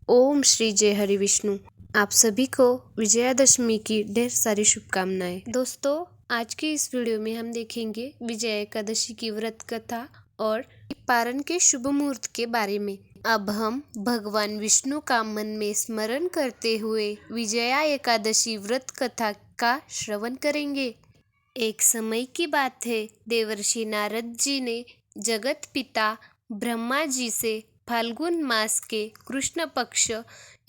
ओम श्री जय हरि विष्णु। आप सभी को विजयादशमी की ढेर सारी शुभकामनाएं। दोस्तों, आज की इस वीडियो में हम देखेंगे विजया एकादशी की व्रत कथा और पारण के शुभ मुहूर्त के बारे में। अब हम भगवान विष्णु का मन में स्मरण करते हुए विजया एकादशी व्रत कथा का श्रवण करेंगे। एक समय की बात है, देवर्षि नारद जी ने जगत पिता ब्रह्मा जी से फाल्गुन मास के कृष्ण पक्ष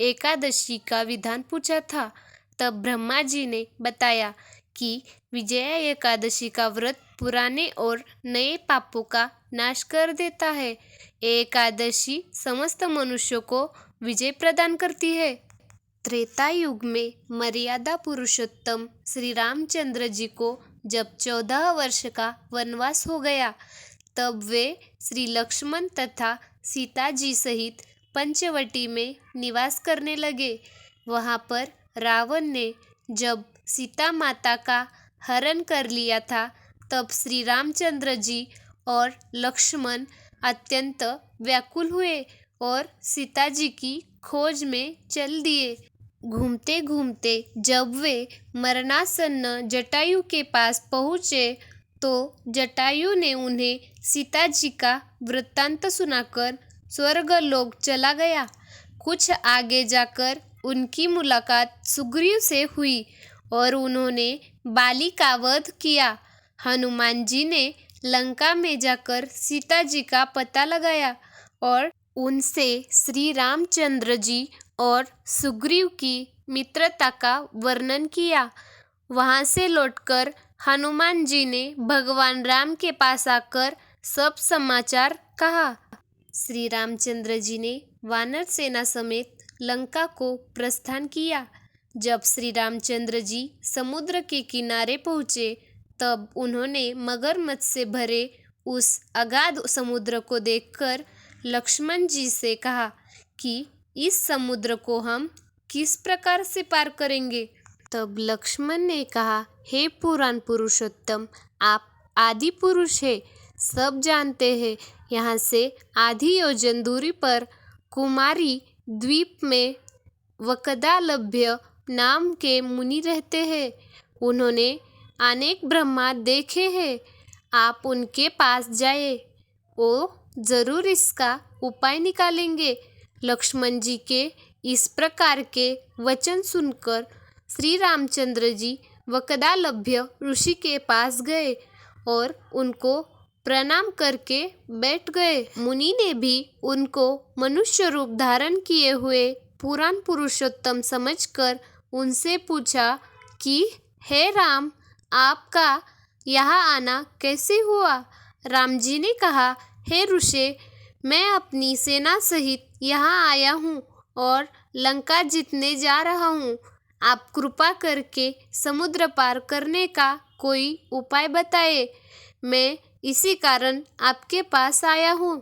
एकादशी का विधान पूछा था। तब ब्रह्मा जी ने बताया कि विजया एकादशी का व्रत पुराने और नए पापों का नाश कर देता है। एकादशी समस्त मनुष्यों को विजय प्रदान करती है। त्रेता युग में मर्यादा पुरुषोत्तम श्री रामचंद्र जी को जब 14 वर्ष का वनवास हो गया, तब वे श्री लक्ष्मण तथा सीता जी सहित पंचवटी में निवास करने लगे। वहां पर रावण ने जब सीता माता का हरण कर लिया था, तब श्री रामचंद्र जी और लक्ष्मण अत्यंत व्याकुल हुए और सीता जी की खोज में चल दिए। घूमते घूमते जब वे मरणासन्न जटायु के पास पहुँचे, तो जटायु ने उन्हें सीता जी का वृत्तांत सुनाकर स्वर्गलोक चला गया। कुछ आगे जाकर उनकी मुलाकात सुग्रीव से हुई और उन्होंने बाली का वध किया। हनुमान जी ने लंका में जाकर सीता जी का पता लगाया और उनसे श्री रामचंद्र जी और सुग्रीव की मित्रता का वर्णन किया। वहां से लौटकर हनुमान जी ने भगवान राम के पास आकर सब समाचार कहा। श्री रामचंद्र जी ने वानर सेना समेत लंका को प्रस्थान किया। जब श्री रामचंद्र जी समुद्र के किनारे पहुँचे, तब उन्होंने मगरमच्छ से भरे उस अगाध समुद्र को देखकर लक्ष्मण जी से कहा कि इस समुद्र को हम किस प्रकार से पार करेंगे। तब लक्ष्मण ने कहा, हे पुराण पुरुषोत्तम, आप आदि पुरुष है, सब जानते हैं। यहाँ से आधी योजन दूरी पर कुमारी द्वीप में वकदालभ्य नाम के मुनि रहते हैं। उन्होंने अनेक ब्रह्मा देखे हैं। आप उनके पास जाए, वो जरूर इसका उपाय निकालेंगे। लक्ष्मण जी के इस प्रकार के वचन सुनकर श्री रामचंद्र जी वकदालभ्य ऋषि के पास गए और उनको प्रणाम करके बैठ गए। मुनि ने भी उनको मनुष्य रूप धारण किए हुए पुराण पुरुषोत्तम समझकर उनसे पूछा कि हे राम, आपका यहाँ आना कैसे हुआ। राम जी ने कहा, हे ऋषि, मैं अपनी सेना सहित यहाँ आया हूँ और लंका जीतने जा रहा हूँ। आप कृपा करके समुद्र पार करने का कोई उपाय बताए। मैं इसी कारण आपके पास आया हूँ।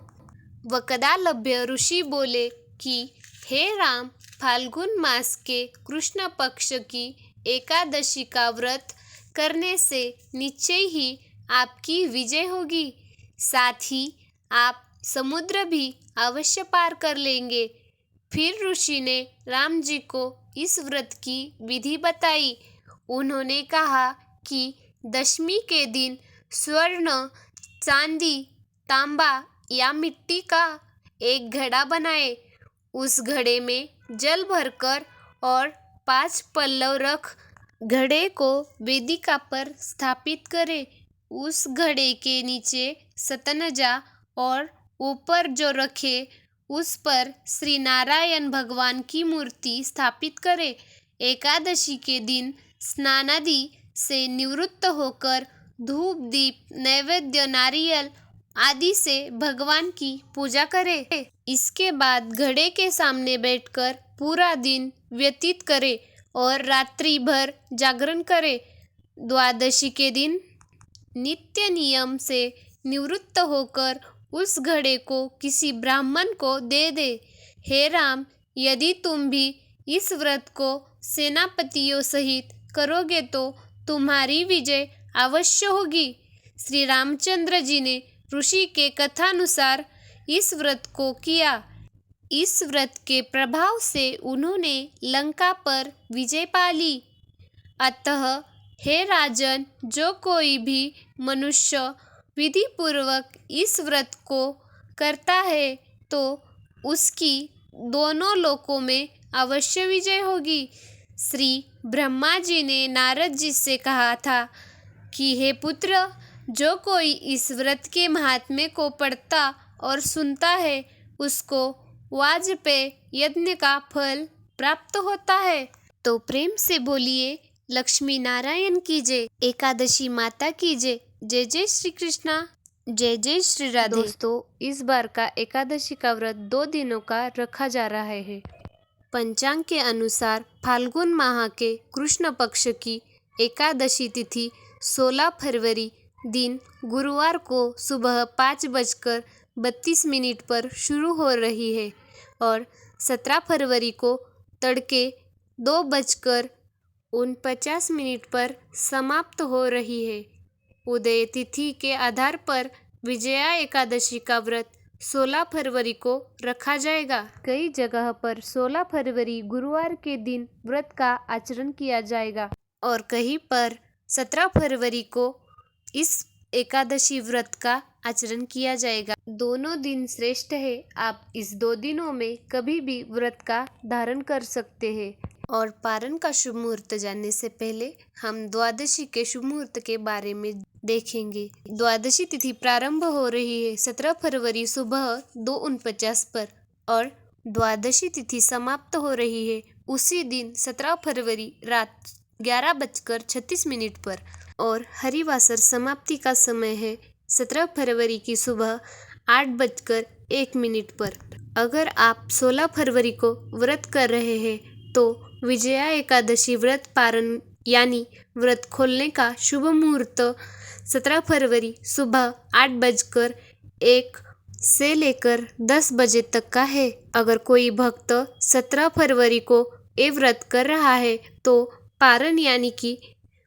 वकदालभ्य ऋषि बोले कि हे राम, फाल्गुन मास के कृष्ण पक्ष की एकादशी का व्रत करने से निश्चय ही आपकी विजय होगी। साथ ही आप समुद्र भी अवश्य पार कर लेंगे। फिर ऋषि ने राम जी को इस व्रत की विधि बताई। उन्होंने कहा कि दशमी के दिन स्वर्ण, चांदी, तांबा या मिट्टी का एक घड़ा बनाए। उस घड़े में जल भरकर और 5 पल्लव रख घड़े को वेदिका पर स्थापित करें। उस घड़े के नीचे सतनजा और ऊपर जो रखे उस पर श्री नारायण भगवान की मूर्ति स्थापित करें। एकादशी के दिन स्नानादि से निवृत्त होकर धूप, दीप, नैवेद्य, नारियल आदि से भगवान की पूजा करें। इसके बाद घड़े के सामने बैठकर पूरा दिन व्यतीत करें और रात्रि भर जागरण करें। द्वादशी के दिन नित्य नियम से निवृत्त होकर उस घड़े को किसी ब्राह्मण को दे दे। हे राम, यदि तुम भी इस व्रत को सेनापतियों सहित करोगे तो तुम्हारी विजय अवश्य होगी। श्री रामचंद्र जी ने ऋषि के कथानुसार इस व्रत को किया। इस व्रत के प्रभाव से उन्होंने लंका पर विजय पा ली। अतः हे राजन, जो कोई भी मनुष्य विधि पूर्वक इस व्रत को करता है तो उसकी दोनों लोकों में अवश्य विजय होगी। श्री ब्रह्मा जी ने नारद जी से कहा था कि हे पुत्र, जो कोई इस व्रत के महात्म्य को पढ़ता और सुनता है उसको वाजपेय यज्ञ का फल प्राप्त होता है। तो प्रेम से बोलिए लक्ष्मी नारायण की जय, एकादशी माता की जय। जय जय श्री कृष्णा, जय जय श्री राधे। दोस्तों, इस बार का एकादशी का व्रत 2 दिनों का रखा जा रहा है। पंचांग के अनुसार फाल्गुन माह के कृष्ण पक्ष की एकादशी तिथि 16 फरवरी दिन गुरुवार को सुबह 5:32 पर शुरू हो रही है और 17 फरवरी को तड़के 2:49 पर समाप्त हो रही है। उदय तिथि के आधार पर विजया एकादशी का व्रत 16 फरवरी को रखा जाएगा। कई जगह पर 16 फरवरी गुरुवार के दिन व्रत का आचरण किया जाएगा और कहीं पर 17 फरवरी को इस एकादशी व्रत का आचरण किया जाएगा। दोनों दिन श्रेष्ठ है। आप इस 2 दिनों में कभी भी व्रत का धारण कर सकते हैं। और पारण का शुभ मुहूर्त जानने से पहले हम द्वादशी के शुभ मुहूर्त के बारे में देखेंगे। द्वादशी तिथि प्रारंभ हो रही है 17 फरवरी सुबह 2:49 पर और द्वादशी तिथि समाप्त हो रही है उसी दिन 17 फरवरी रात 11:36 पर और हरिवासर समाप्ति का समय है 17 फरवरी की सुबह 8:01 पर। अगर आप 16 फरवरी को व्रत कर रहे हैं तो विजया एकादशी व्रत पारण यानी व्रत खोलने का शुभ मुहूर्त 17 फरवरी सुबह 8:01 से लेकर 10 बजे तक का है। अगर कोई भक्त 17 फरवरी को ये व्रत कर रहा है तो पारण यानी कि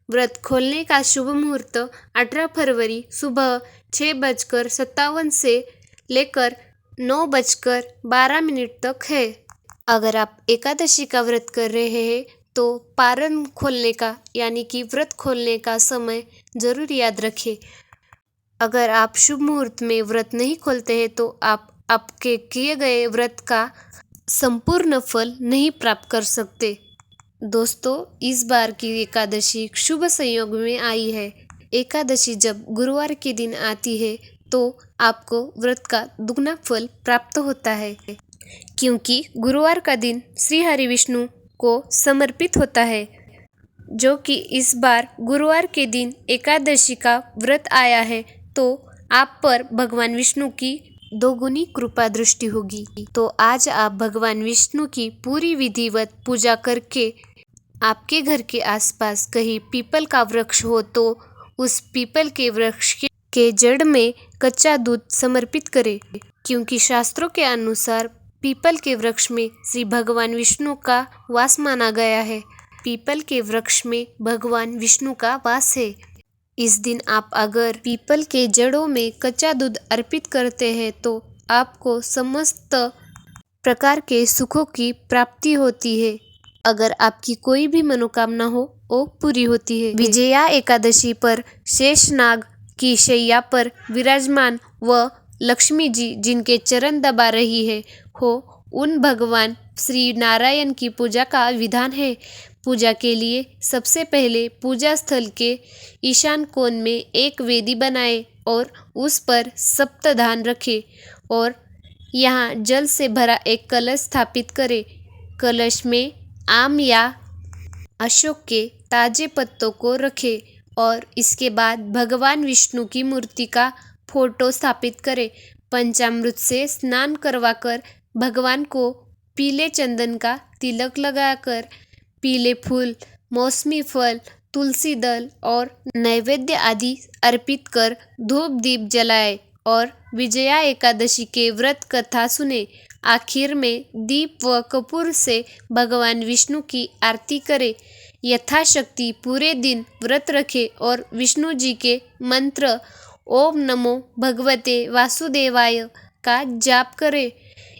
व्रत खोलने का शुभ मुहूर्त 18 फरवरी सुबह 6:57 से लेकर 9:12 तक है। अगर आप एकादशी का व्रत कर रहे हैं तो पारण खोलने का यानी कि व्रत खोलने का समय जरूर याद रखें। अगर आप शुभ मुहूर्त में व्रत नहीं खोलते हैं तो आप आपके किए गए व्रत का संपूर्ण फल नहीं प्राप्त कर सकते। दोस्तों, इस बार की एकादशी शुभ संयोग में आई है। एकादशी जब गुरुवार के दिन आती है तो आपको व्रत का दुगना फल प्राप्त होता है, क्योंकि गुरुवार का दिन श्री हरि विष्णु को समर्पित होता है। जो कि इस बार गुरुवार के दिन एकादशी का व्रत आया है तो आप पर भगवान विष्णु की दोगुनी कृपा दृष्टि होगी। तो आज आप भगवान विष्णु की पूरी विधिवत पूजा करके आपके घर के आसपास कहीं पीपल का वृक्ष हो तो उस पीपल के वृक्ष के जड़ में कच्चा दूध समर्पित करें, क्योंकि शास्त्रों के अनुसार पीपल के वृक्ष में श्री भगवान विष्णु का वास माना गया है। पीपल के वृक्ष में भगवान विष्णु का वास है। इस दिन आप अगर पीपल के जड़ों में कच्चा दूध अर्पित करते हैं तो आपको समस्त प्रकार के सुखों की प्राप्ति होती है। अगर आपकी कोई भी मनोकामना हो वो पूरी होती है। विजया एकादशी पर शेषनाग की शैया पर विराजमान व लक्ष्मी जी जिनके चरण दबा रही है हो उन भगवान श्री नारायण की पूजा का विधान है। पूजा के लिए सबसे पहले पूजा स्थल के ईशान कोण में एक वेदी बनाए और उस पर सप्तधान रखे और यहाँ जल से भरा एक कलश स्थापित करें। कलश में आम या अशोक के ताजे पत्तों को रखें और इसके बाद भगवान विष्णु की मूर्ति का फोटो स्थापित करें। पंचामृत से स्नान करवाकर भगवान को पीले चंदन का तिलक लगाकर पीले फूल, मौसमी फल, तुलसी दल और नैवेद्य आदि अर्पित कर धूप दीप जलाए और विजया एकादशी के व्रत कथा सुने। आखिर में दीप व कपूर से भगवान विष्णु की आरती करें। यथाशक्ति पूरे दिन व्रत रखें और विष्णु जी के मंत्र ओम नमो भगवते वासुदेवाय का जाप करें।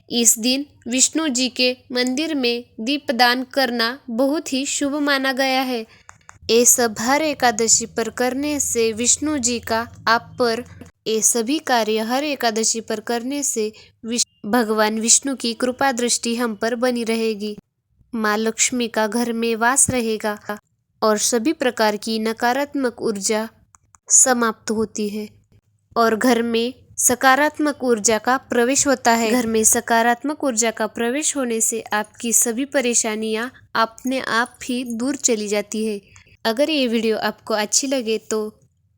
इस दिन विष्णु जी के मंदिर में दीपदान करना बहुत ही शुभ माना गया है। ये सब हर एकादशी पर करने से विष्णु जी का आप पर ये सभी कार्य हर एकादशी पर करने से भगवान विष्णु की कृपा दृष्टि हम पर बनी रहेगी। माँ लक्ष्मी का घर में वास रहेगा और सभी प्रकार की नकारात्मक ऊर्जा समाप्त होती है और घर में सकारात्मक ऊर्जा का प्रवेश होता है। घर में सकारात्मक ऊर्जा का प्रवेश होने से आपकी सभी परेशानियां अपने आप ही दूर चली जाती है। अगर ये वीडियो आपको अच्छी लगे तो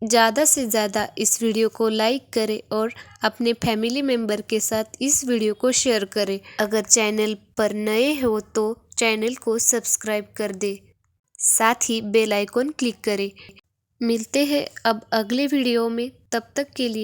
ज़्यादा से ज़्यादा इस वीडियो को लाइक करें और अपने फैमिली मेम्बर के साथ इस वीडियो को शेयर करें। अगर चैनल पर नए हो तो चैनल को सब्सक्राइब कर दे, साथ ही बेल आइकॉन क्लिक करें। मिलते हैं अब अगले वीडियो में, तब तक के लिए